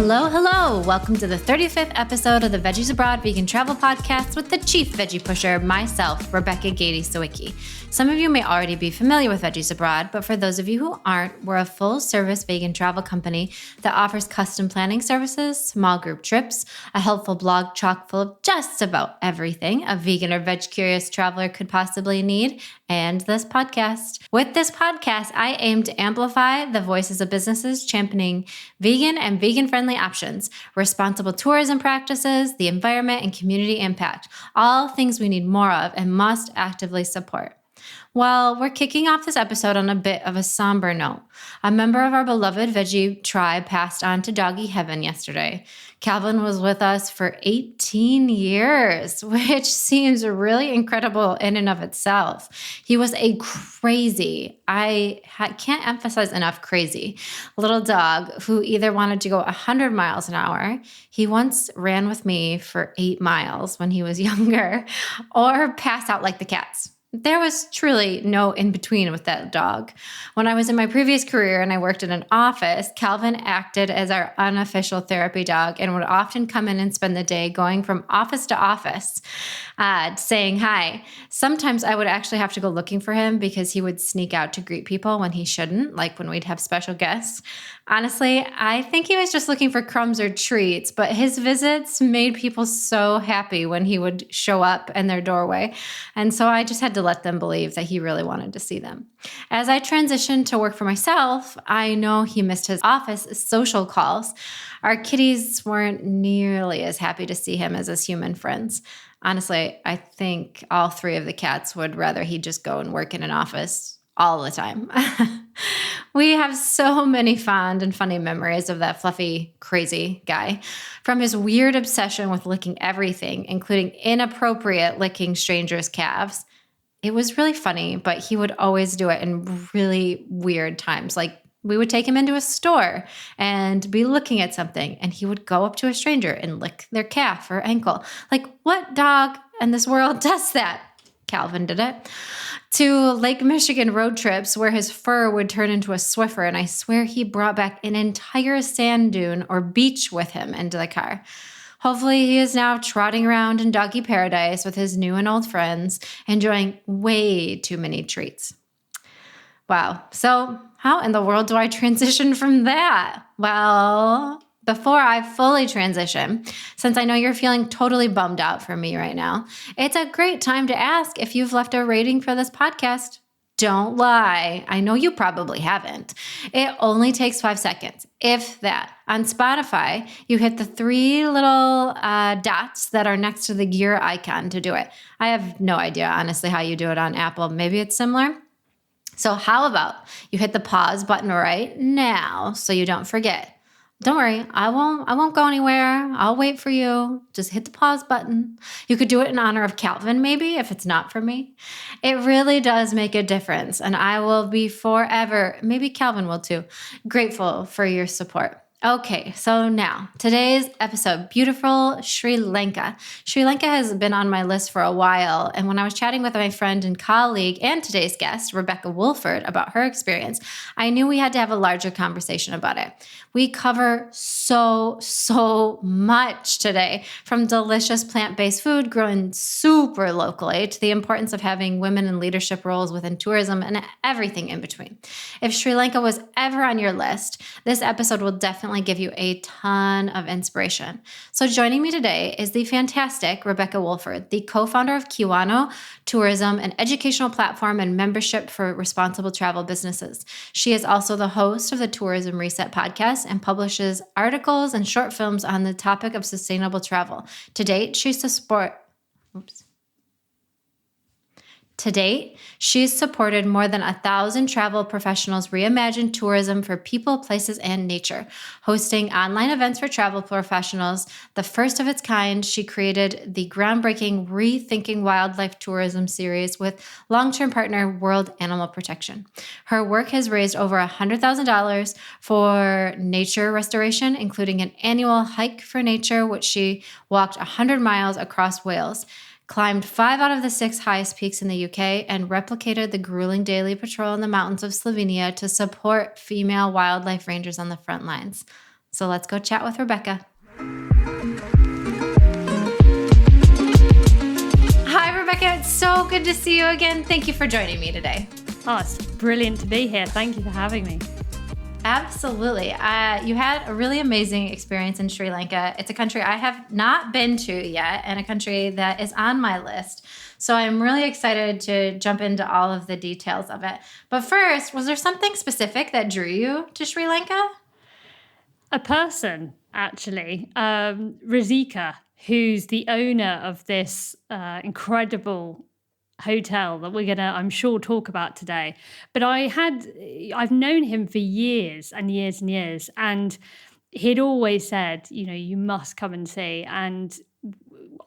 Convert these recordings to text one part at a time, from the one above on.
Hello, hello. Welcome to the 35th episode of the Veggies Abroad Vegan Travel Podcast with the chief veggie pusher, myself, Rebecca Gady-Sawicki. Some of you may already be familiar with Veggies Abroad, but for those of you who aren't, we're a full-service vegan travel company that offers custom planning services, small group trips, a helpful blog chock full of just about everything a vegan or veg-curious traveler could possibly need, and this podcast. With this podcast, I aim to amplify the voices of businesses championing vegan and vegan-friendly options, responsible tourism practices, the environment, and community impact, all things we need more of and must actively support. Well, we're kicking off this episode on a bit of a somber note. A member of our beloved veggie tribe passed on to doggy heaven yesterday. Calvin was with us for 18 years, which seems really incredible in and of itself. He was a crazy, can't emphasize enough crazy, little dog who either wanted to go 100 miles an hour, he once ran with me for 8 miles when he was younger, or pass out like the cats. There was truly no in-between with that dog. When I was in my previous career and I worked in an office, Calvin acted as our unofficial therapy dog and would often come in and spend the day going from office to office, saying hi. Sometimes I would actually have to go looking for him because he would sneak out to greet people when he shouldn't, like when we'd have special guests. Honestly, I think he was just looking for crumbs or treats, but his visits made people so happy when he would show up in their doorway. And so I just had to let them believe that he really wanted to see them. As I transitioned to work for myself, I know he missed his office social calls. Our kitties weren't nearly as happy to see him as his human friends. Honestly, I think all 3 of the cats would rather he just go and work in an office all the time. We have so many fond and funny memories of that fluffy, crazy guy. From his weird obsession with licking everything, including inappropriate licking strangers' calves. It was really funny, but he would always do it in really weird times. Like we would take him into a store and be looking at something, and he would go up to a stranger and lick their calf or ankle. Like, what dog in this world does that? Calvin did it. To Lake Michigan road trips where his fur would turn into a Swiffer, and I swear he brought back an entire sand dune or beach with him into the car. Hopefully he is now trotting around in doggy paradise with his new and old friends, enjoying way too many treats. Wow. So how in the world do I transition from that? Well, before I fully transition, since I know you're feeling totally bummed out for me right now, it's a great time to ask if you've left a rating for this podcast. Don't lie. I know you probably haven't. It only takes 5 seconds, if that. On Spotify, you hit the 3 little dots that are next to the gear icon to do it. I have no idea, honestly, how you do it on Apple. Maybe it's similar. So how about you hit the pause button right now so you don't forget. Don't worry, I won't go anywhere. I'll wait for you. Just hit the pause button. You could do it in honor of Calvin, maybe, if it's not for me. It really does make a difference, and I will be forever, maybe Calvin will too, grateful for your support. Okay, so now, today's episode, beautiful Sri Lanka. Sri Lanka has been on my list for a while, and when I was chatting with my friend and colleague and today's guest, Rebecca Woolford, about her experience, I knew we had to have a larger conversation about it. We cover so much today, from delicious plant-based food grown super locally to the importance of having women in leadership roles within tourism and everything in between. If Sri Lanka was ever on your list, this episode will definitely give you a ton of inspiration. So joining me today is the fantastic Rebecca Woolford, the co-founder of Kiwano Tourism, an educational platform and membership for responsible travel businesses. She is also the host of the Tourism Reset podcast and publishes articles and short films on the topic of sustainable travel. To date, she's supported more than 1,000 travel professionals reimagine tourism for people, places, and nature. Hosting online events for travel professionals, the first of its kind, she created the groundbreaking Rethinking Wildlife Tourism series with long-term partner World Animal Protection. Her work has raised over $100,000 for nature restoration, including an annual hike for nature, which she walked 100 miles across Wales, climbed 5 out of the 6 highest peaks in the UK, and replicated the grueling daily patrol in the mountains of Slovenia to support female wildlife rangers on the front lines. So let's go chat with Rebecca. Hi, Rebecca. It's so good to see you again. Thank you for joining me today. Oh, it's brilliant to be here. Thank you for having me. Absolutely. You had a really amazing experience in Sri Lanka. It's a country I have not been to yet and a country that is on my list. So I'm really excited to jump into all of the details of it. But first, was there something specific that drew you to Sri Lanka? A person, actually, Rizika, who's the owner of this incredible hotel that we're going to, I'm sure, talk about today. But I've known him for years and years and years. And he'd always said, you must come and see. And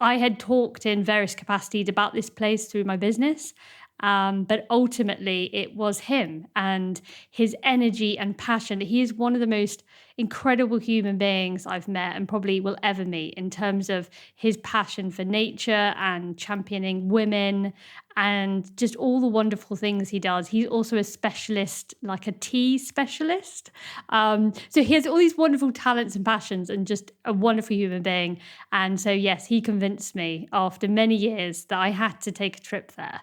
I had talked in various capacities about this place through my business. But ultimately, it was him and his energy and passion. He is one of the most incredible human beings I've met and probably will ever meet in terms of his passion for nature and championing women and just all the wonderful things he does. He's also a specialist, like a tea specialist. So he has all these wonderful talents and passions and just a wonderful human being. And so, yes, he convinced me after many years that I had to take a trip there.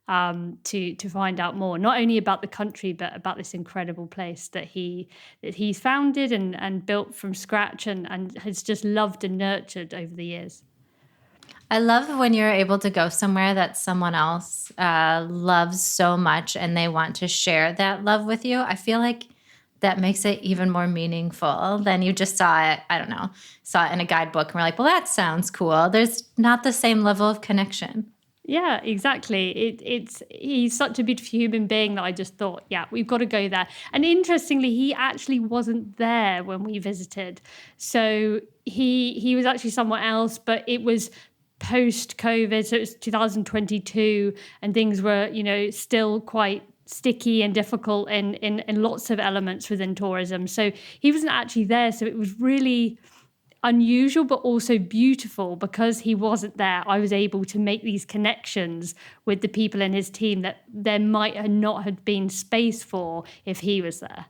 To find out more, not only about the country, but about this incredible place that he's founded and built from scratch and has just loved and nurtured over the years. I love when you're able to go somewhere that someone else loves so much and they want to share that love with you. I feel like that makes it even more meaningful than you just saw it, saw it in a guidebook and we're like, well, that sounds cool. There's not the same level of connection. Yeah, exactly. He's such a beautiful human being that I just thought, yeah, we've got to go there. And interestingly, he actually wasn't there when we visited. So he was actually somewhere else, but it was post-COVID. So it was 2022 and things were, still quite sticky and difficult in lots of elements within tourism. So he wasn't actually there. So it was really unusual, but also beautiful because he wasn't there. I was able to make these connections with the people in his team that there might not have been space for if he was there.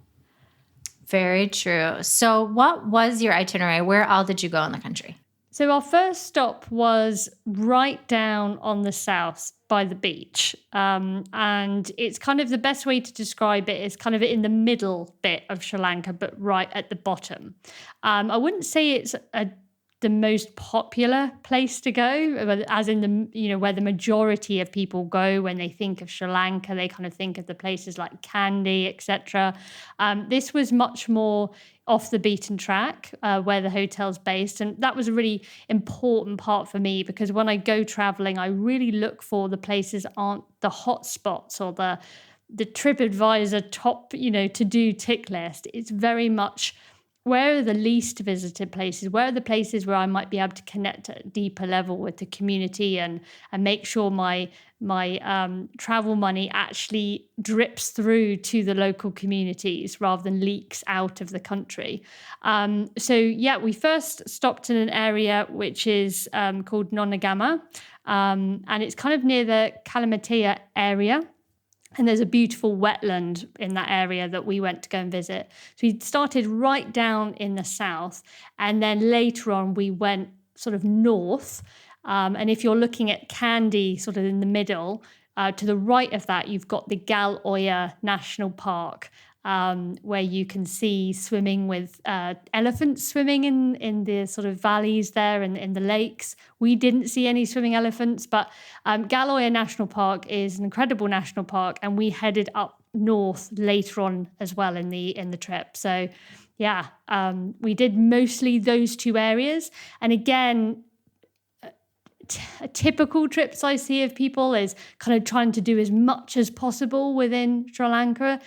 Very true. So what was your itinerary? Where all did you go in the country? So our first stop was right down on the south by the beach. And it's kind of the best way to describe it is kind of in the middle bit of Sri Lanka, but right at the bottom. I wouldn't say it's the most popular place to go, as in where the majority of people go when they think of Sri Lanka. They kind of think of the places like Kandy, etc. This was much more off the beaten track where the hotel's based. And that was a really important part for me because when I go traveling, I really look for the places aren't the hotspots or the TripAdvisor top, to-do tick list. It's very much where are the least visited places? Where are the places where I might be able to connect at a deeper level with the community and make sure my travel money actually drips through to the local communities rather than leaks out of the country. We first stopped in an area which is called Nonagama, and it's kind of near the Kalamatea area. And there's a beautiful wetland in that area that we went to go and visit. So we started right down in the south. And then later on, we went sort of north. And if you're looking at Kandy, sort of in the middle, to the right of that, you've got the Gal Oya National Park, where you can see swimming with elephants swimming in the sort of valleys there and in the lakes. We didn't see any swimming elephants, but Gal Oya National Park is an incredible national park, and we headed up north later on as well in the trip. So yeah, we did mostly those two areas. And again, typical trips I see of people is kind of trying to do as much as possible within Sri Lanka,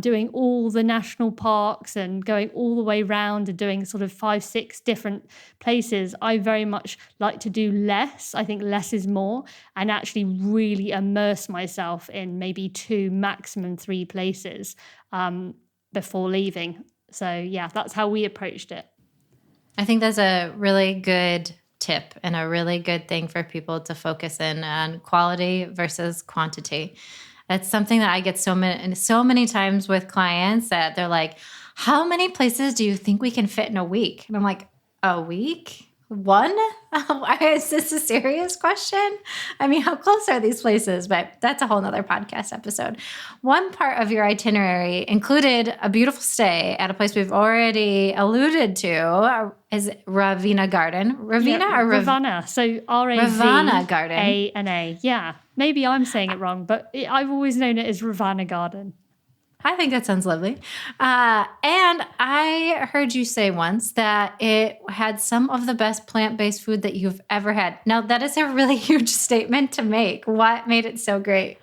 doing all the national parks and going all the way around and doing sort of 5-6 different places. I very much like to do less. I think less is more, and actually really immerse myself in maybe 2, maximum 3 places before leaving. So yeah, that's how we approached it. I think that's a really good tip and a really good thing for people to focus in on quality versus quantity. It's something that I get so many times with clients that they're like, how many places do you think we can fit in a week? And I'm like, a week? One? Is this a serious question? I mean, how close are these places? But that's a whole nother podcast episode. One part of your itinerary included a beautiful stay at a place we've already alluded to. Is it Ravana Garden? Ravana. So Ravana Garden. Ravana. Yeah. Maybe I'm saying it wrong, but I've always known it as Ravana Garden. I think that sounds lovely. And I heard you say once that it had some of the best plant-based food that you've ever had. Now, that is a really huge statement to make. What made it so great?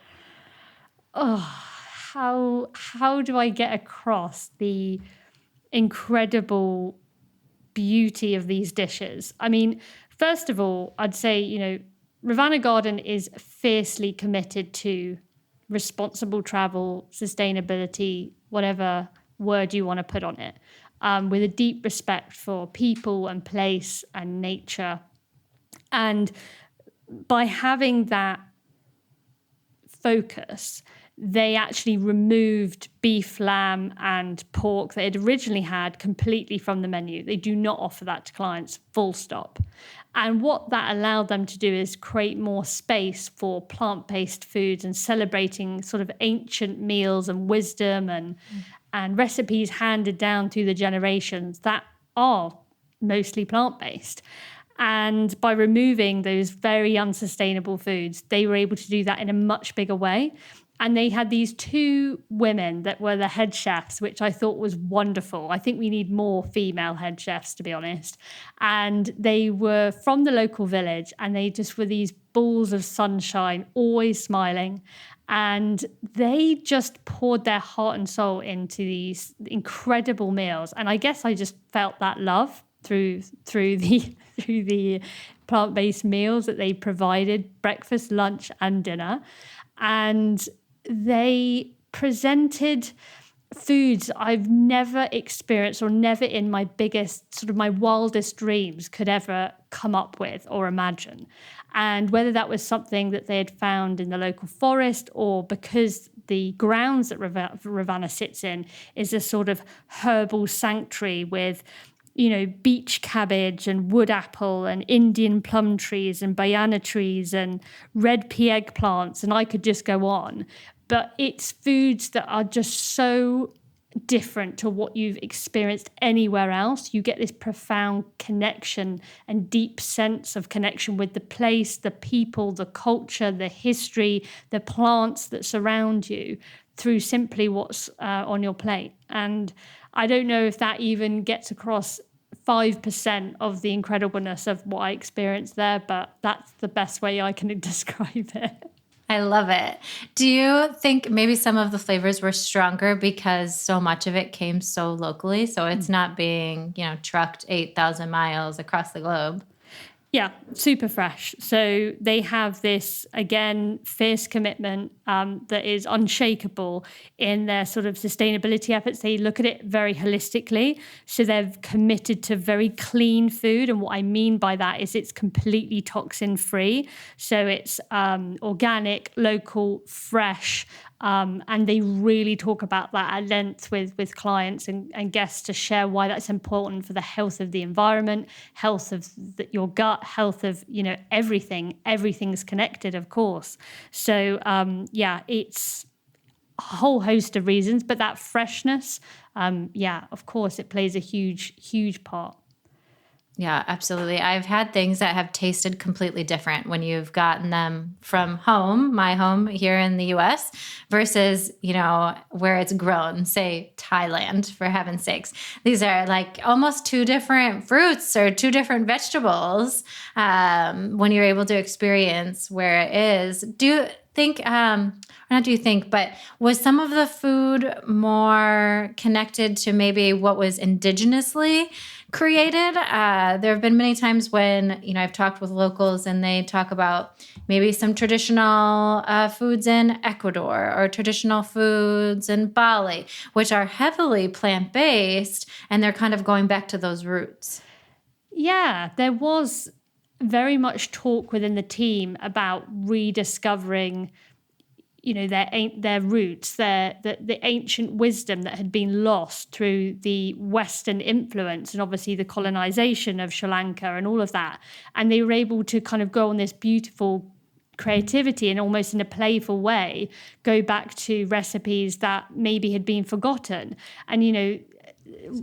Oh, how do I get across the incredible beauty of these dishes? I mean, first of all, I'd say, Ravana Garden is fiercely committed to responsible travel, sustainability, whatever word you want to put on it, with a deep respect for people and place and nature. And by having that focus, they actually removed beef, lamb, and pork they had originally had completely from the menu. They do not offer that to clients, full stop. And what that allowed them to do is create more space for plant-based foods and celebrating sort of ancient meals and wisdom and recipes handed down through the generations that are mostly plant-based. And by removing those very unsustainable foods, they were able to do that in a much bigger way. And they had these two women that were the head chefs, which I thought was wonderful. I think we need more female head chefs, to be honest. And they were from the local village, and they just were these balls of sunshine, always smiling. And they just poured their heart and soul into these incredible meals. And I guess I just felt that love through the plant-based meals that they provided, breakfast, lunch, and dinner. And they presented foods I've never experienced or never in my wildest dreams could ever come up with or imagine. And whether that was something that they had found in the local forest, or because the grounds that Ravana sits in is a sort of herbal sanctuary with beach cabbage and wood apple and Indian plum trees and banana trees and red pea eggplants, and I could just go on. But it's foods that are just so different to what you've experienced anywhere else. You get this profound connection and deep sense of connection with the place, the people, the culture, the history, the plants that surround you through simply what's on your plate. And I don't know if that even gets across 5% of the incredibleness of what I experienced there, but that's the best way I can describe it. I love it. Do you think maybe some of the flavors were stronger because so much of it came so locally? So it's not being, trucked 8,000 miles across the globe. Yeah, super fresh. So they have this, again, fierce commitment that is unshakable in their sort of sustainability efforts. They look at it very holistically. So they're committed to very clean food. And what I mean by that is it's completely toxin-free. So it's organic, local, fresh. And they really talk about that at length with clients and guests to share why that's important for the health of the environment, health of your gut, health of, everything. Everything's connected, of course. So, it's a whole host of reasons, but that freshness, of course, it plays a huge, huge part. Yeah, absolutely. I've had things that have tasted completely different when you've gotten them from home, my home here in the US, versus, where it's grown, say Thailand, for heaven's sakes. These are like almost two different fruits or two different vegetables when you're able to experience where it is. Do you think, but was some of the food more connected to maybe what was indigenously created? There have been many times when, I've talked with locals and they talk about maybe some traditional foods in Ecuador or traditional foods in Bali, which are heavily plant-based, and they're kind of going back to those roots. Yeah, there was very much talk within the team about rediscovering their roots, the ancient wisdom that had been lost through the Western influence and obviously the colonization of Sri Lanka and all of that. And they were able to kind of go on this beautiful creativity and almost in a playful way, go back to recipes that maybe had been forgotten. And,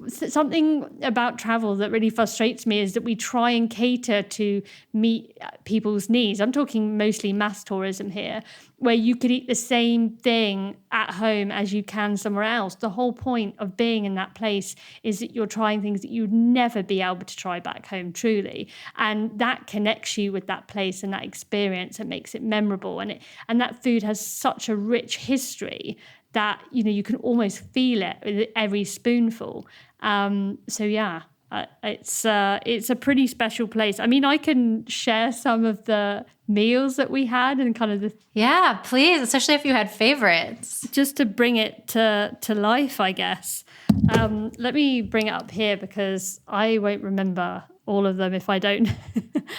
something about travel that really frustrates me is that we try and cater to meet people's needs. I'm talking mostly mass tourism here, where you could eat the same thing at home as you can somewhere else. The whole point of being in that place is that you're trying things that you'd never be able to try back home, truly. And that connects you with that place and that experience and makes it memorable. And that food has such a rich history that you can almost feel it with every spoonful. It's a pretty special place. I mean, I can share some of the meals that we had and kind of the... Yeah, please, especially if you had favorites. Just to bring it to life, I guess. Let me bring it up here because I won't remember all of them if I don't.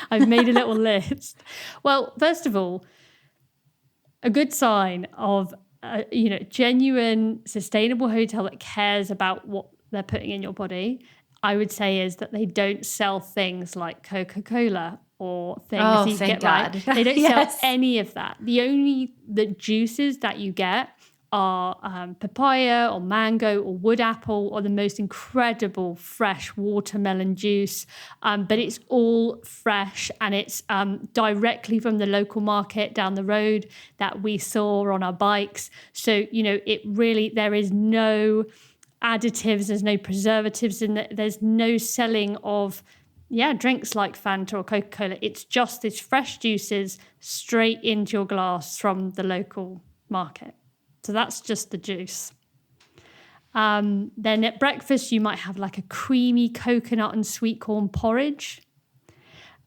I've made a little list. Well, first of all, a good sign of genuine, sustainable hotel that cares about what they're putting in your body, I would say, is that they don't sell things like Coca-Cola or things that you get God. Right. They don't Yes. sell any of that. The juices that you get are papaya or mango or wood apple or the most incredible fresh watermelon juice. But it's all fresh and it's directly from the local market down the road that we saw on our bikes. So, there is no additives, there's no preservatives in it, there's no selling of drinks like Fanta or Coca-Cola. It's just this fresh juices straight into your glass from the local market. So that's just the juice. Then at breakfast, you might have like a creamy coconut and sweet corn porridge.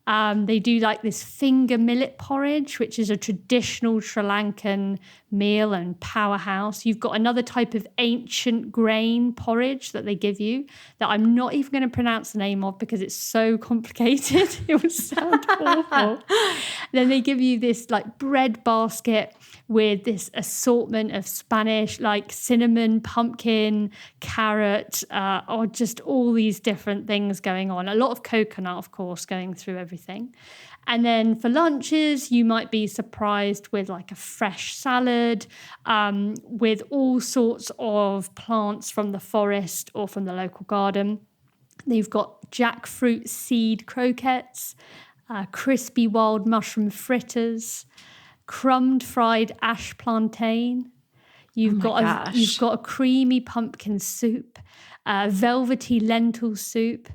They do like this finger millet porridge, which is a traditional Sri Lankan meal and powerhouse. You've got another type of ancient grain porridge that they give you that I'm not even going to pronounce the name of because it's so complicated. It would sound awful. Then they give you this like bread basket with this assortment of Spanish, like cinnamon, pumpkin, carrot, or just all these different things going on. A lot of coconut, of course, going through everything. And then for lunches, you might be surprised with like a fresh salad with all sorts of plants from the forest or from the local garden. They've got jackfruit seed croquettes, crispy wild mushroom fritters, crumbed fried ash plantain. You've got a creamy pumpkin soup, velvety lentil soup,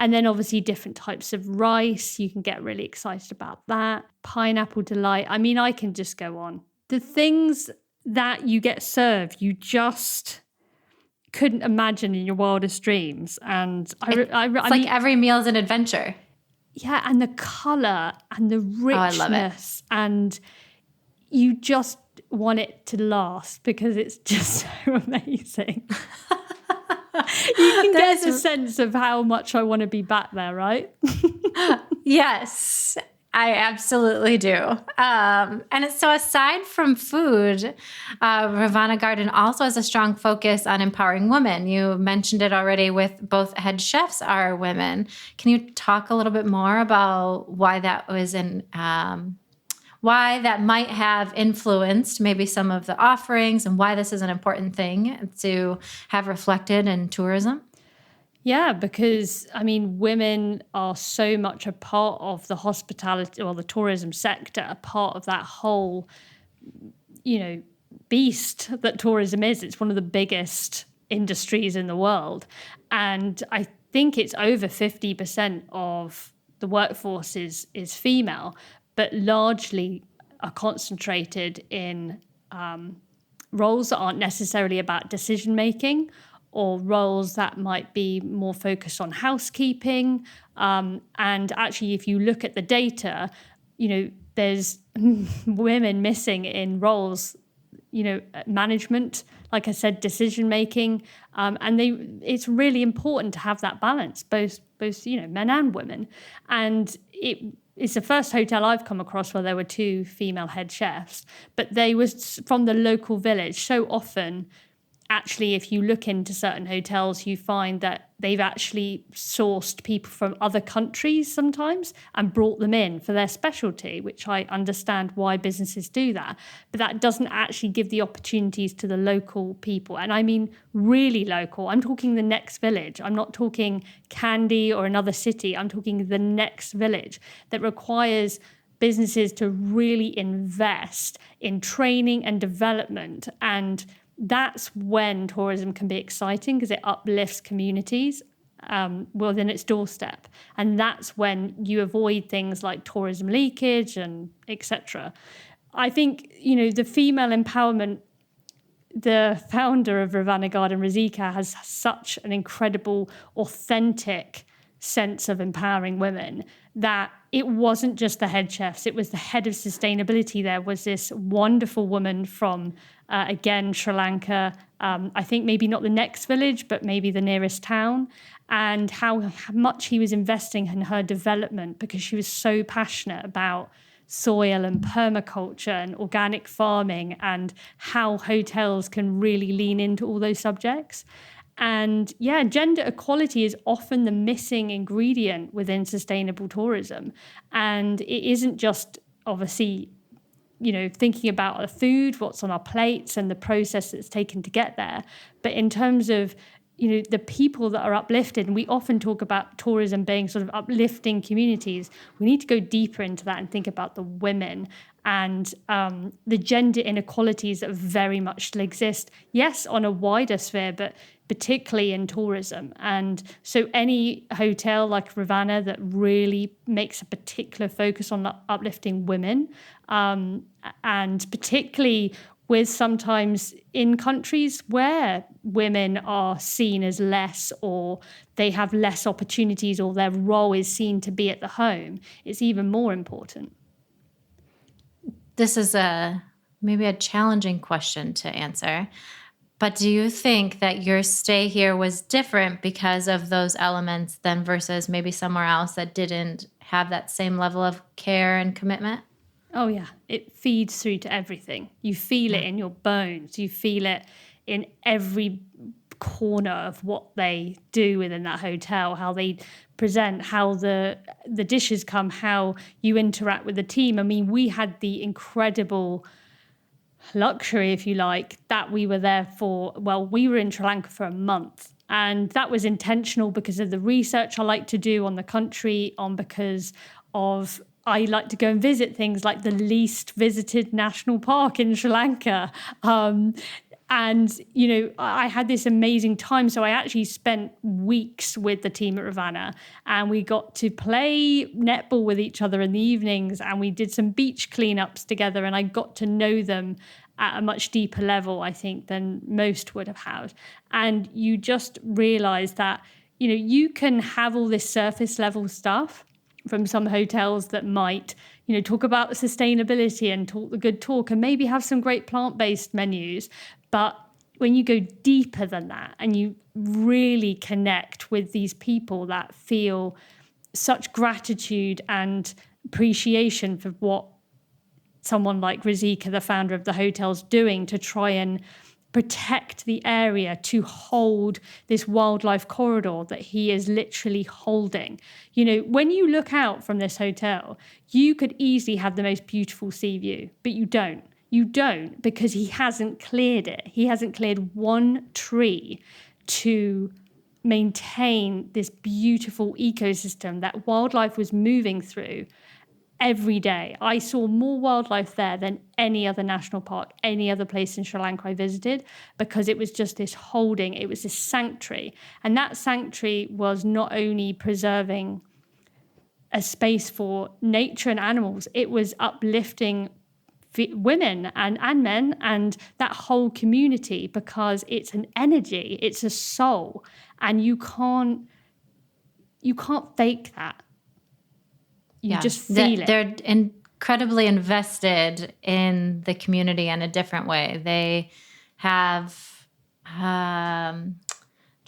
and then obviously different types of rice. You can get really excited about that. Pineapple delight. I mean, I can just go on. The things that you get served, you just couldn't imagine in your wildest dreams. And It's like every meal's an adventure. Yeah, and the colour and the richness. I love it. And you just want it to last because it's just so amazing. You can get a sense of how much I want to be back there, right? Yes, I absolutely do. And so aside from food, Ravana Garden also has a strong focus on empowering women. You mentioned it already with both head chefs are women. Can you talk a little bit more about why that was why that might have influenced maybe some of the offerings and why this is an important thing to have reflected in tourism? Yeah, because, I mean, women are so much a part of the hospitality or the tourism sector, a part of that whole, beast that tourism is. It's one of the biggest industries in the world. And I think it's over 50% of the workforce is female, but largely are concentrated in roles that aren't necessarily about decision making or roles that might be more focused on housekeeping. And actually, if you look at the data, there's women missing in roles, management, like I said, decision making. And it's really important to have that balance, both men and women. And it's the first hotel I've come across where there were 2 female head chefs, but they were from the local village. So often, actually, if you look into certain hotels, you find that they've actually sourced people from other countries sometimes and brought them in for their specialty, which I understand why businesses do that. But that doesn't actually give the opportunities to the local people. And I mean really local. I'm talking the next village. I'm not talking Kandy or another city. I'm talking the next village that requires businesses to really invest in training and development. And that's when tourism can be exciting, because it uplifts communities within its doorstep. And that's when you avoid things like tourism leakage and etc. I think, the female empowerment, the founder of Ravana Garden, Rizika, has such an incredible, authentic sense of empowering women that it wasn't just the head chefs, it was the head of sustainability. There was this wonderful woman from, again, Sri Lanka, I think maybe not the next village, but maybe the nearest town, and how much he was investing in her development because she was so passionate about soil and permaculture and organic farming and how hotels can really lean into all those subjects. And yeah, gender equality is often the missing ingredient within sustainable tourism. And it isn't just obviously, thinking about the food, what's on our plates and the process that's taken to get there. But in terms of, the people that are uplifted, and we often talk about tourism being sort of uplifting communities, we need to go deeper into that and think about the women and the gender inequalities that very much still exist. Yes, on a wider sphere, but particularly in tourism. And so any hotel like Ravana that really makes a particular focus on uplifting women, and particularly with sometimes in countries where women are seen as less, or they have less opportunities, or their role is seen to be at the home, it's even more important. This is maybe a challenging question to answer, but do you think that your stay here was different because of those elements than versus maybe somewhere else that didn't have that same level of care and commitment? Oh, yeah. It feeds through to everything. You feel it in your bones. You feel it in every corner of what they do within that hotel, how they present, how the dishes come, how you interact with the team. I mean, we had the incredible luxury, if you like, that we were there we were in Sri Lanka for a month. And that was intentional because of the research I like to do on the country, because of I like to go and visit things like the least visited national park in Sri Lanka. And, I had this amazing time. So I actually spent weeks with the team at Ravana, and we got to play netball with each other in the evenings, and we did some beach cleanups together, and I got to know them at a much deeper level, I think, than most would have had. And you just realize that, you can have all this surface level stuff from some hotels that might, talk about sustainability and talk the good talk and maybe have some great plant-based menus. But when you go deeper than that and you really connect with these people that feel such gratitude and appreciation for what someone like Rizika, the founder of the hotel, is doing to try and protect the area, to hold this wildlife corridor that he is literally holding. When you look out from this hotel, you could easily have the most beautiful sea view, but you don't. You don't, because he hasn't cleared it. He hasn't cleared one tree to maintain this beautiful ecosystem that wildlife was moving through every day. I saw more wildlife there than any other national park, any other place in Sri Lanka I visited, because it was just this holding, it was this sanctuary. And that sanctuary was not only preserving a space for nature and animals, it was uplifting women and men and that whole community, because it's an energy, it's a soul, and you can't fake that. You just feel it. They're incredibly invested in the community in a different way. They have, trying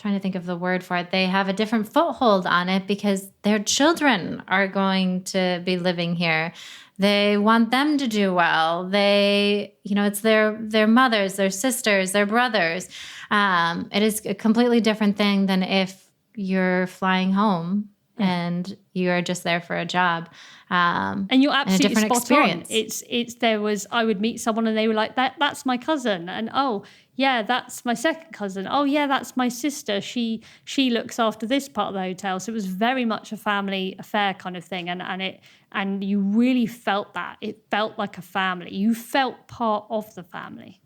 trying to think of the word for it. They have a different foothold on it because their children are going to be living here. They want them to do well. It's their mothers, their sisters, their brothers. It is a completely different thing than if you're flying home and you're just there for a job. And you're absolutely and a different spot experience. on. I would meet someone and they were like, that's my cousin. And oh, yeah, that's my second cousin. Oh, yeah, that's my sister. She looks after this part of the hotel. So it was very much a family affair kind of thing. And you really felt that. It felt like a family. You felt part of the family.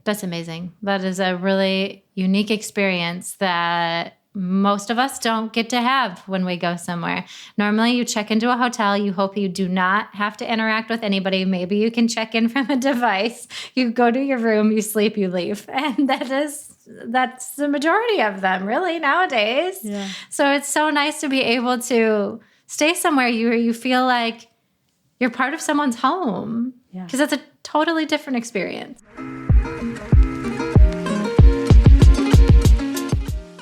That's amazing. That is a really unique experience that most of us don't get to have when we go somewhere. Normally, you check into a hotel, you hope you do not have to interact with anybody. Maybe you can check in from a device. You go to your room, you sleep, you leave. And that's the majority of them, really, nowadays. Yeah. So it's so nice to be able to stay somewhere you feel like you're part of someone's home. Because that's a totally different experience.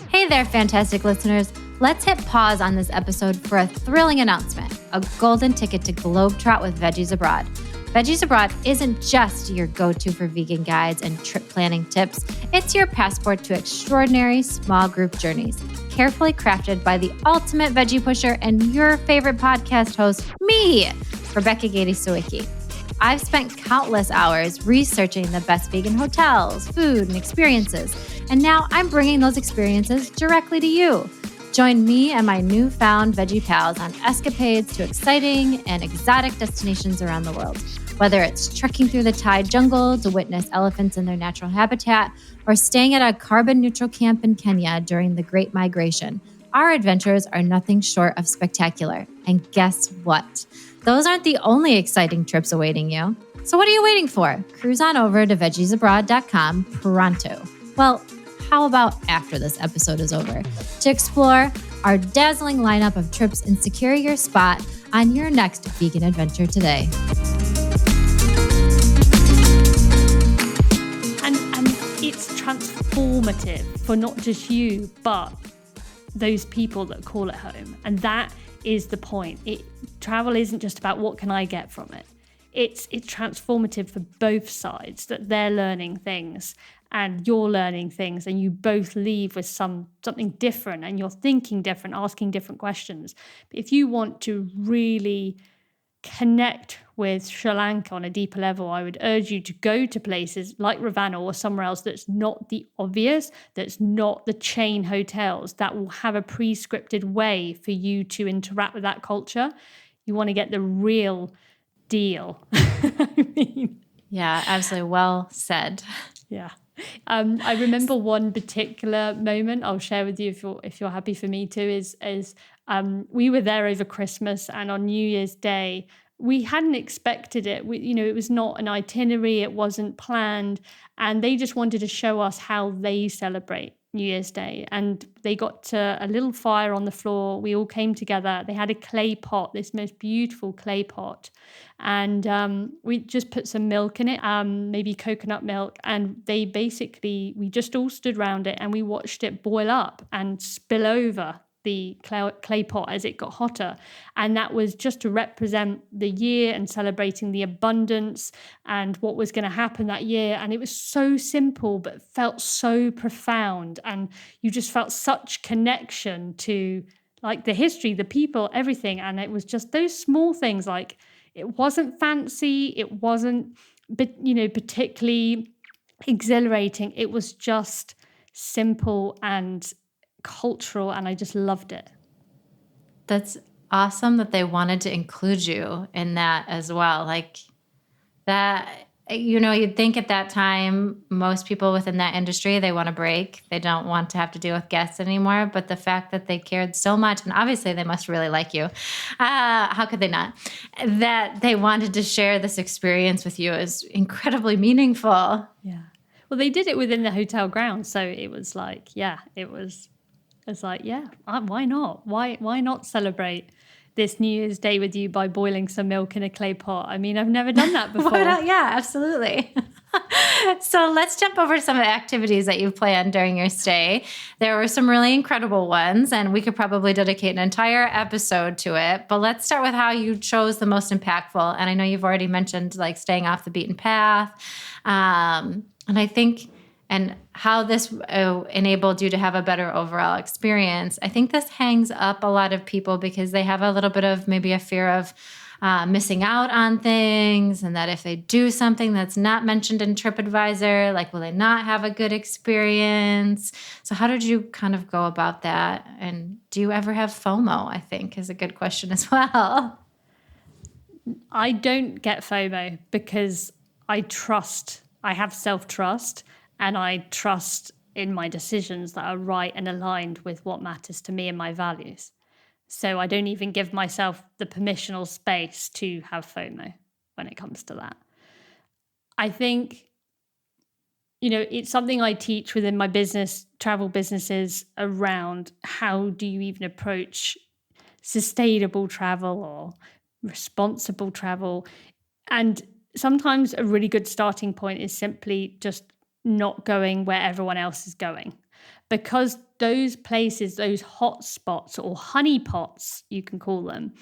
Hey there, fantastic listeners. Let's hit pause on this episode for a thrilling announcement, a golden ticket to Globetrot with Veggies Abroad. Veggies Abroad isn't just your go-to for vegan guides and trip planning tips. It's your passport to extraordinary small group journeys, carefully crafted by the ultimate veggie pusher and your favorite podcast host, me, Rebecca Gady-Sawicki. I've spent countless hours researching the best vegan hotels, food, and experiences, and now I'm bringing those experiences directly to you. Join me and my newfound veggie pals on escapades to exciting and exotic destinations around the world. Whether it's trekking through the Thai jungle to witness elephants in their natural habitat, or staying at a carbon-neutral camp in Kenya during the Great Migration, our adventures are nothing short of spectacular. And guess what? Those aren't the only exciting trips awaiting you. So what are you waiting for? Cruise on over to veggiesabroad.com pronto. Well, how about after this episode is over? To explore our dazzling lineup of trips and secure your spot on your next vegan adventure today. And it's transformative for not just you, but those people that call it home. And that is the point. Travel isn't just about what can I get from it. It's transformative for both sides, that they're learning things and you're learning things, and you both leave with something different, and you're thinking different, asking different questions. But if you want to really connect with Sri Lanka on a deeper level, I would urge you to go to places like Ravana or somewhere else that's not the obvious, that's not the chain hotels, that will have a pre-scripted way for you to interact with that culture. You want to get the real deal. I mean, yeah, absolutely. Well said. Yeah. I remember one particular moment I'll share with you if you're happy for me to, is we were there over Christmas, and on New Year's Day, we hadn't expected it. It was not an itinerary, it wasn't planned, and they just wanted to show us how they celebrate New Year's Day. And they got a little fire on the floor. We all came together. They had a clay pot, this most beautiful clay pot. And we just put some milk in it, maybe coconut milk. And we just all stood around it and we watched it boil up and spill over the clay pot as it got hotter. And that was just to represent the year and celebrating the abundance and what was going to happen that year. And it was so simple, but felt so profound. And you just felt such connection to like the history, the people, everything. And it was just those small things. Like, it wasn't fancy. It wasn't, particularly exhilarating. It was just simple and cultural, and I just loved it. That's awesome that they wanted to include you in that as well. Like that, you'd think at that time, most people within that industry, they want a break. They don't want to have to deal with guests anymore. But the fact that they cared so much, and obviously they must really like you. How could they not? That they wanted to share this experience with you is incredibly meaningful. Yeah. Well, they did it within the hotel grounds. So it was like, it's like, why not? Why not celebrate this New Year's Day with you by boiling some milk in a clay pot? I mean, I've never done that before. Yeah, absolutely. So let's jump over to some of the activities that you've planned during your stay. There were some really incredible ones, and we could probably dedicate an entire episode to it. But let's start with how you chose the most impactful. And I know you've already mentioned like staying off the beaten path. And I think, and how this enabled you to have a better overall experience. I think this hangs up a lot of people because they have a little bit of maybe a fear of missing out on things, and that if they do something that's not mentioned in TripAdvisor, like, will they not have a good experience? So how did you kind of go about that? And do you ever have FOMO, I think is a good question as well. I don't get FOMO because I have self-trust, and I trust in my decisions that are right and aligned with what matters to me and my values. So I don't even give myself the permissional space to have FOMO when it comes to that. I think, it's something I teach within my business, travel businesses, around how do you even approach sustainable travel or responsible travel. And sometimes a really good starting point is simply just not going where everyone else is going. Because those places, those hotspots or honeypots, you can call them,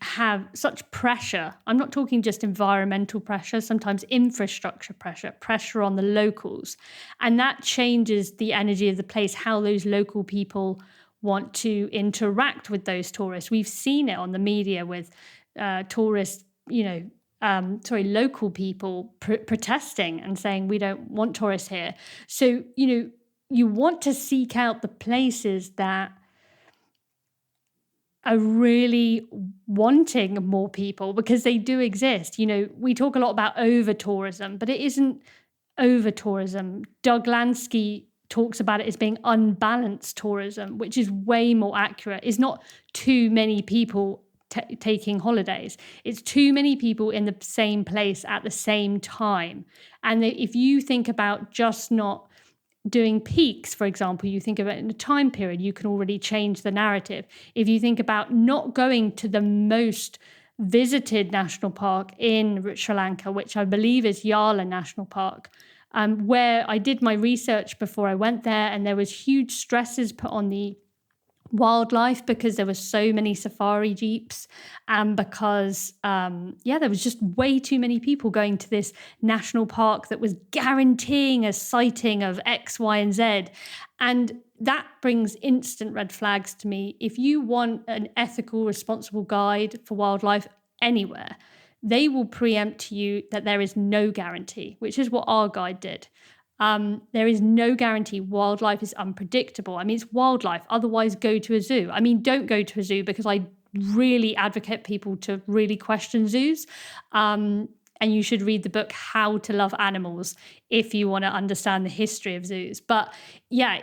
have such pressure. I'm not talking just environmental pressure, sometimes infrastructure pressure on the locals. And that changes the energy of the place, how those local people want to interact with those tourists. We've seen it on the media with tourists, local people protesting and saying, we don't want tourists here. So, you want to seek out the places that are really wanting more people, because they do exist. We talk a lot about over-tourism, but it isn't over-tourism. Doug Lansky talks about it as being unbalanced tourism, which is way more accurate. It's not too many people taking holidays. It's too many people in the same place at the same time. And if you think about just not doing peaks, for example, you think about it in a time period, you can already change the narrative. If you think about not going to the most visited national park in Sri Lanka, which I believe is Yala National Park, where I did my research before I went there, and there was huge stresses put on the wildlife because there were so many safari jeeps, and because there was just way too many people going to this national park that was guaranteeing a sighting of X, Y, and Z. And that brings instant red flags to me. If you want an ethical, responsible guide for wildlife anywhere, they will preempt to you that there is no guarantee, which is what our guide did. There is no guarantee. Wildlife is unpredictable. I mean, it's wildlife. Otherwise, go to a zoo. I mean, don't go to a zoo, because I really advocate people to really question zoos. And you should read the book How to Love Animals if you want to understand the history of zoos. But yeah,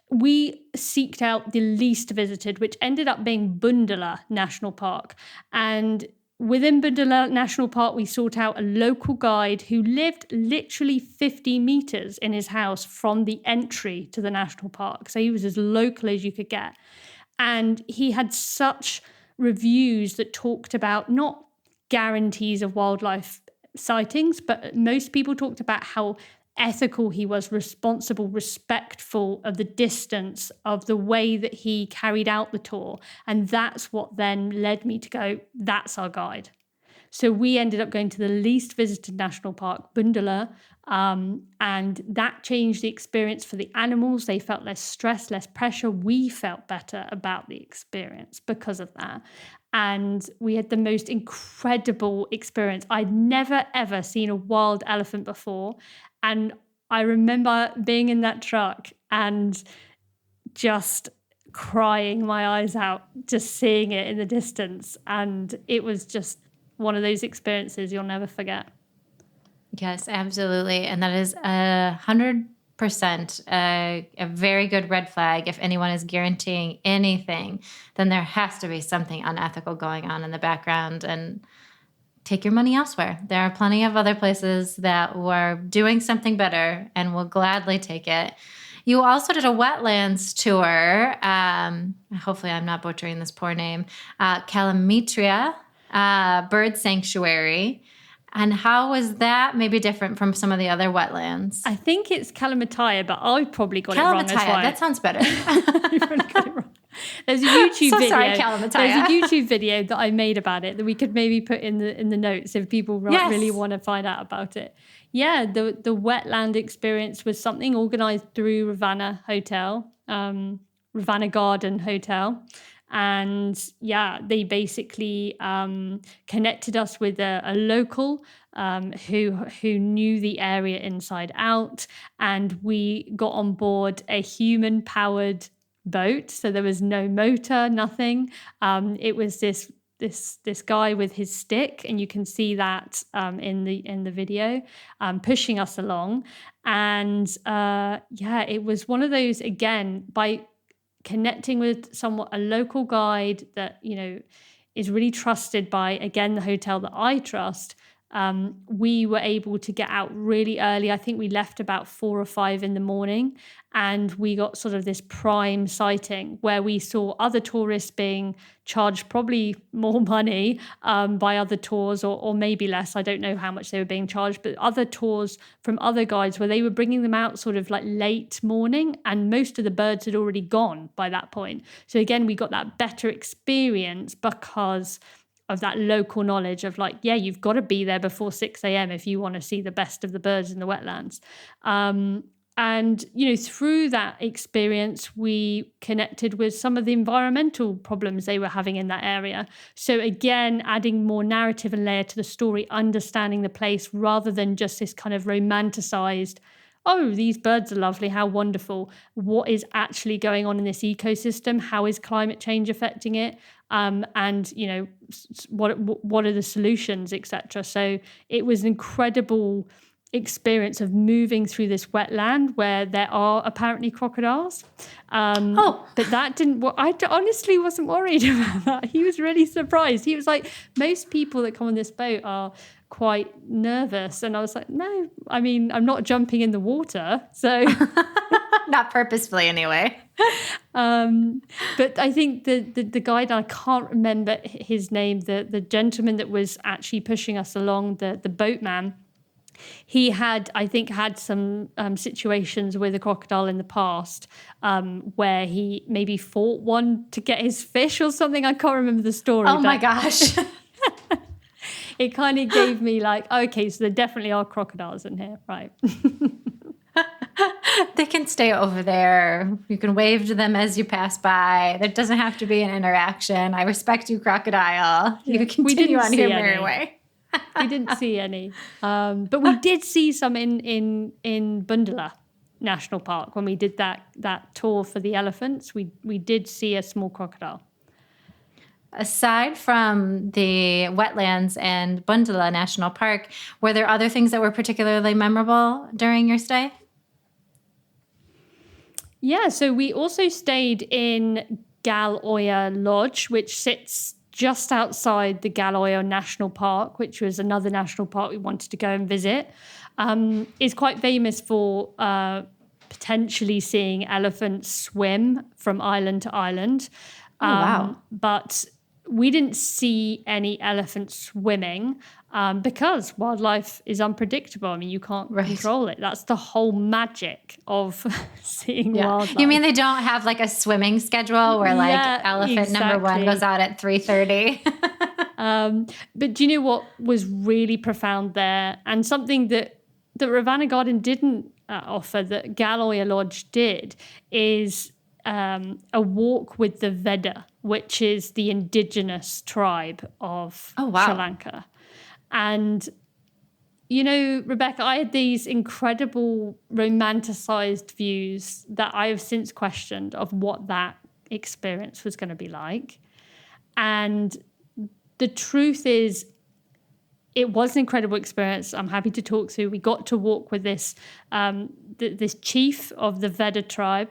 we seeked out the least visited, which ended up being Bundala National Park. And within Vedda National Park, we sought out a local guide who lived literally 50 meters in his house from the entry to the national park. So he was as local as you could get. And he had such reviews that talked about not guarantees of wildlife sightings, but most people talked about how ethical he was, responsible, respectful of the distance, of the way that he carried out the tour. And that's what then led me to go, that's our guide. So we ended up going to the least visited national park, Bundala, and that changed the experience for the animals. They felt less stress, less pressure. We felt better about the experience because of that. And we had the most incredible experience. I'd never, ever seen a wild elephant before. And I remember being in that truck and just crying my eyes out, just seeing it in the distance. And it was just one of those experiences you'll never forget. Yes, absolutely. And that is 100% a very good red flag. If anyone is guaranteeing anything, then there has to be something unethical going on in the background, and take your money elsewhere. There are plenty of other places that were doing something better and will gladly take it. You also did a wetlands tour. Hopefully I'm not butchering this poor name. Kalamitria Bird Sanctuary. And how was that maybe different from some of the other wetlands? I think it's Kalamataya, but I probably got it wrong as well. That sounds better. You probably got it wrong. There's a YouTube So video. sorry, Kalamataya. There's a YouTube video that I made about it that we could maybe put in the notes if people really want to find out about it. Yeah, the wetland experience was something organized through Ravana Hotel, Ravana Garden Hotel. And yeah, they basically connected us with a local who knew the area inside out, and we got on board a human-powered boat. So there was no motor, nothing. It was this guy with his stick, and you can see that in the video, pushing us along. And it was one of those, again, by connecting with a local guide that, is really trusted by, again, the hotel that I trust. We were able to get out really early. I think we left about 4 or 5 in the morning, and we got sort of this prime sighting where we saw other tourists being charged probably more money by other tours, or maybe less. I don't know how much they were being charged, but other tours from other guides where they were bringing them out sort of like late morning, and most of the birds had already gone by that point. So again, we got that better experience because of that local knowledge of like, yeah, you've got to be there before 6 a.m. if you want to see the best of the birds in the wetlands. And, through that experience, we connected with some of the environmental problems they were having in that area. So again, adding more narrative and layer to the story, understanding the place rather than just this kind of romanticized, oh, these birds are lovely, how wonderful. What is actually going on in this ecosystem? How is climate change affecting it? And, what are the solutions, etc. So it was an incredible experience of moving through this wetland where there are apparently crocodiles. But that didn't, I honestly wasn't worried about that. He was really surprised. He was like, most people that come on this boat are quite nervous. And I was like, no, I mean, I'm not jumping in the water. So not purposefully anyway. But I think the guide, I can't remember his name, the gentleman that was actually pushing us along, the boatman, he had some situations with a crocodile in the past where he maybe fought one to get his fish or something. I can't remember the story. Oh my gosh. It kind of gave me like, okay, so there definitely are crocodiles in here, right? They can stay over there. You can wave to them as you pass by. There doesn't have to be an interaction. I respect you, crocodile. Yeah. You continue on your merry way. We didn't see any. But we did see some in Bundala National Park when we did that tour for the elephants. We did see a small crocodile. Aside from the wetlands and Bundala National Park, were there other things that were particularly memorable during your stay? Yeah, so we also stayed in Galoya Lodge, which sits just outside the Galoya National Park, which was another national park we wanted to go and visit. It's quite famous for potentially seeing elephants swim from island to island. Wow. But we didn't see any elephants swimming because wildlife is unpredictable. I mean, you can't control it. That's the whole magic of seeing wildlife. You mean they don't have like a swimming schedule where elephant number 1 goes out at 3:30? But do you know what was really profound there, and something that the Ravana Garden didn't offer that Galoya Lodge did, is a walk with the Vedda, which is the indigenous tribe of Sri Lanka. And, Rebecca, I had these incredible romanticized views that I have since questioned of what that experience was going to be like. And the truth is, it was an incredible experience. I'm happy to talk through. We got to walk with this this chief of the Vedda tribe.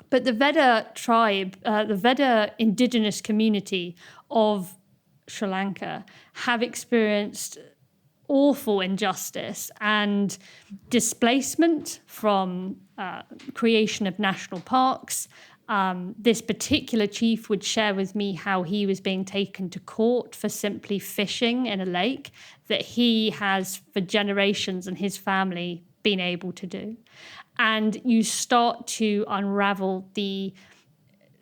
But the Vedda tribe, the Vedda indigenous community of Sri Lanka have experienced awful injustice and displacement from creation of national parks, This particular chief would share with me how he was being taken to court for simply fishing in a lake that he has for generations and his family been able to do. And you start to unravel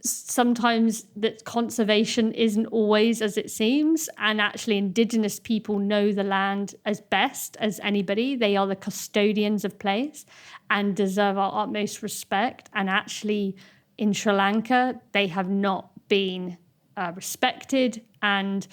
sometimes that conservation isn't always as it seems, and actually indigenous people know the land as best as anybody. They are the custodians of place and deserve our utmost respect. And actually in Sri Lanka, they have not been respected. And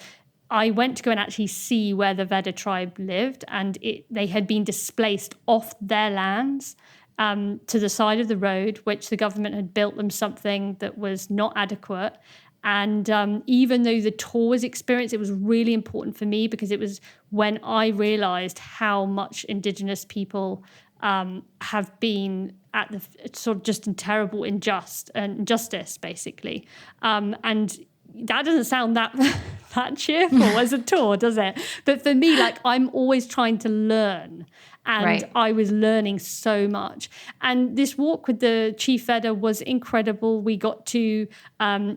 I went to go and actually see where the Vedda tribe lived, and they had been displaced off their lands to the side of the road, which the government had built them something that was not adequate. And even though the tour was experienced, it was really important for me because it was when I realized how much indigenous people have been at the sort of just in terrible injustice, basically. And that doesn't sound that cheerful as a tour, does it? But for me, like, I'm always trying to learn. And right. I was learning so much. And this walk with the Chief Vedda was incredible. We got to,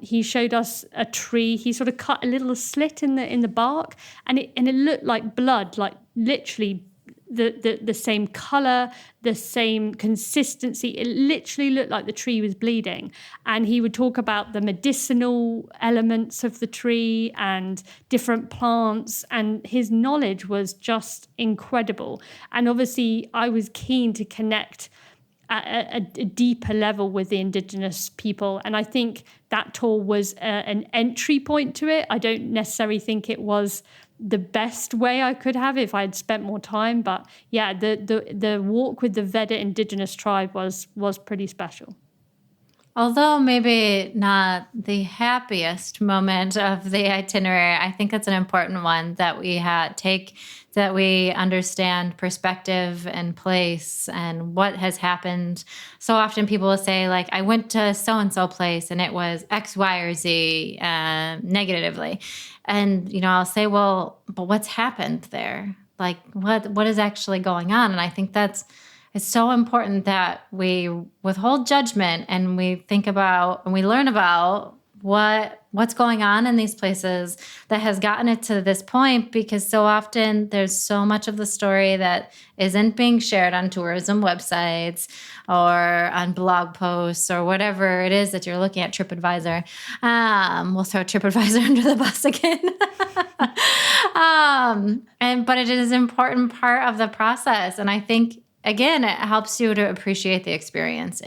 he showed us a tree. He sort of cut a little slit in the bark, and it looked like blood, like literally the same color, the same consistency. It literally looked like the tree was bleeding. And he would talk about the medicinal elements of the tree and different plants, and his knowledge was just incredible. And obviously I was keen to connect at a deeper level with the indigenous people, and I think that tour was an entry point to it. I don't necessarily think it was the best way I could have if I had spent more time, but yeah, the walk with the Vedda indigenous tribe was pretty special. Although maybe not the happiest moment of the itinerary, I think it's an important one that we that we understand perspective and place and what has happened. So often people will say, like, I went to so-and-so place and it was X, Y, or Z negatively. And, I'll say, well, but what's happened there? Like, what is actually going on? And I think it's so important that we withhold judgment and we think about and we learn about what's going on in these places that has gotten it to this point, because so often there's so much of the story that isn't being shared on tourism websites or on blog posts or whatever it is that you're looking at. TripAdvisor. We'll throw TripAdvisor under the bus again. But it is an important part of the process. And I think, again, it helps you to appreciate the experience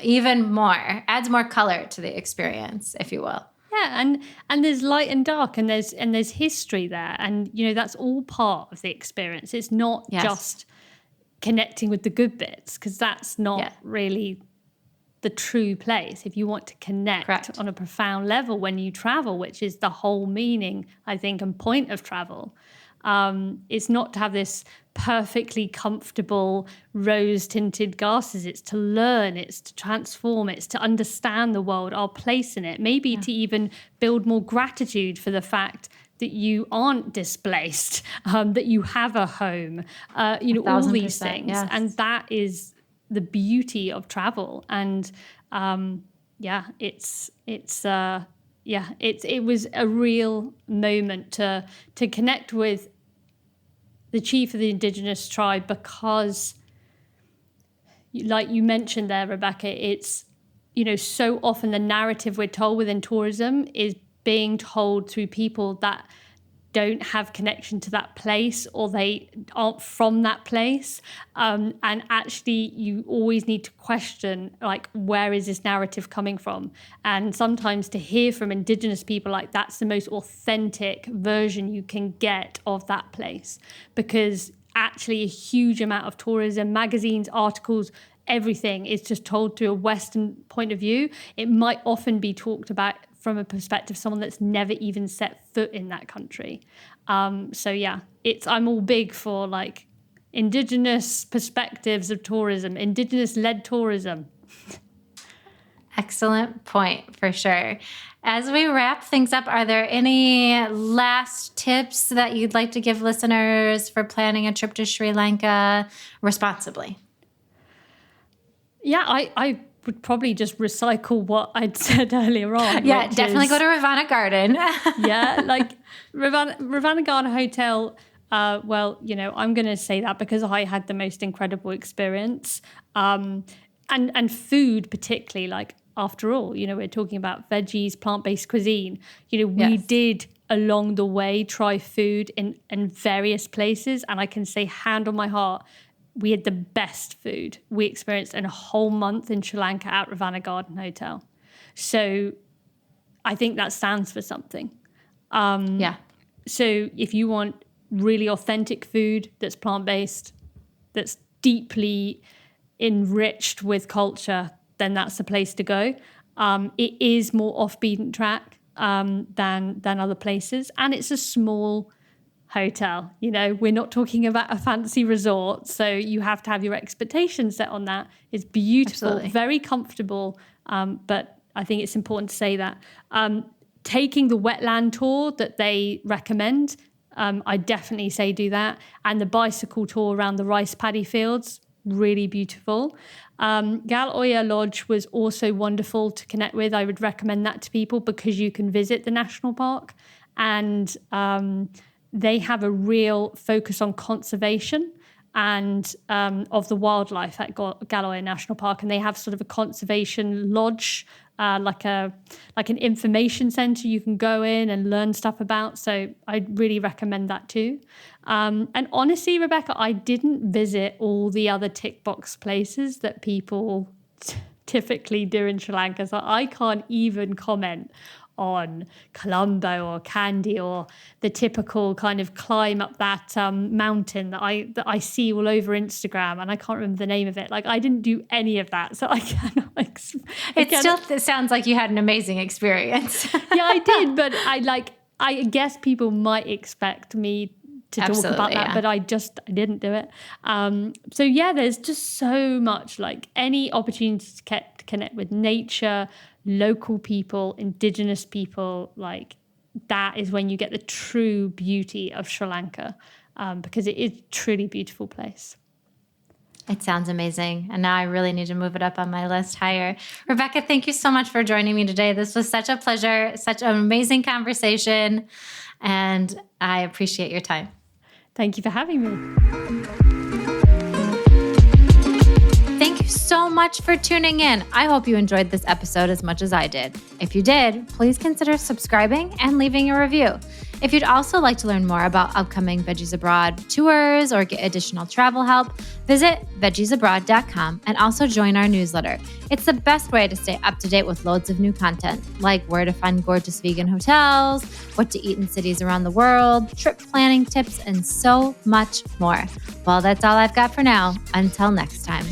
even more, adds more color to the experience, if you will. Yeah, and there's light and dark, and there's history there, and that's all part of the experience. It's not just connecting with the good bits, because that's not really the true place. If you want to connect on a profound level when you travel, which is the whole meaning, I think, and point of travel. It's not to have this perfectly comfortable rose-tinted glasses. It's to learn, it's to transform, it's to understand the world, our place in it, maybe to even build more gratitude for the fact that you aren't displaced, that you have a home, all these things. Yes. And that is the beauty of travel. And it was a real moment to connect with the chief of the indigenous tribe, because, like you mentioned there, Rebecca, it's, so often the narrative we're told within tourism is being told through people that don't have connection to that place, or they aren't from that place. And actually, you always need to question, like, where is this narrative coming from? And sometimes to hear from indigenous people, like, that's the most authentic version you can get of that place. Because actually a huge amount of tourism, magazines, articles, everything is just told through a Western point of view. It might often be talked about from a perspective of someone that's never even set foot in that country. I'm all big for, like, indigenous perspectives of tourism, indigenous-led tourism. Excellent point, for sure. As we wrap things up, are there any last tips that you'd like to give listeners for planning a trip to Sri Lanka responsibly? Yeah, I would probably just recycle what I'd said earlier on. Yeah, definitely go to Ravana Garden. Yeah, like Ravana Garden Hotel. Well, I'm going to say that because I had the most incredible experience. And food particularly, like, after all, we're talking about veggies, plant-based cuisine. We did along the way try food in various places, and I can say hand on my heart, we had the best food we experienced in a whole month in Sri Lanka at Ravana Garden Hotel. So I think that stands for something. So if you want really authentic food that's plant-based, that's deeply enriched with culture, then that's the place to go. It is more off beaten track than other places, and it's a small hotel. We're not talking about a fancy resort, so you have to have your expectations set on that. It's beautiful, absolutely, very comfortable, but I think it's important to say that taking the wetland tour that they recommend, I definitely say do that, and the bicycle tour around the rice paddy fields, really beautiful. Gal Oya Lodge was also wonderful to connect with. I would recommend that to people because you can visit the national park, and they have a real focus on conservation and of the wildlife at Galoya National Park, and they have sort of a conservation lodge, like an information center you can go in and learn stuff about. So I'd really recommend that too. And honestly, Rebecca, I didn't visit all the other tick box places that people typically do in Sri Lanka, so I can't even comment on Colombo or Kandy or the typical kind of climb up that mountain that I see all over Instagram, and I can't remember the name of it. Like, I didn't do any of that, so I cannot. It sounds like you had an amazing experience. Yeah, I did, but I guess people might expect me to talk about that, but I didn't do it. So yeah, there's just so much, like, any opportunity to connect with nature, local people, indigenous people, like, that is when you get the true beauty of Sri Lanka, because it is a truly beautiful place. It sounds amazing. And now I really need to move it up on my list higher. Rebecca, thank you so much for joining me today. This was such a pleasure, such an amazing conversation, and I appreciate your time. Thank you for having me. Thank you so much for tuning in. I hope you enjoyed this episode as much as I did. If you did, please consider subscribing and leaving a review. If you'd also like to learn more about upcoming Veggies Abroad tours or get additional travel help, visit veggiesabroad.com and also join our newsletter. It's the best way to stay up to date with loads of new content, like where to find gorgeous vegan hotels, what to eat in cities around the world, trip planning tips, and so much more. Well, that's all I've got for now. Until next time.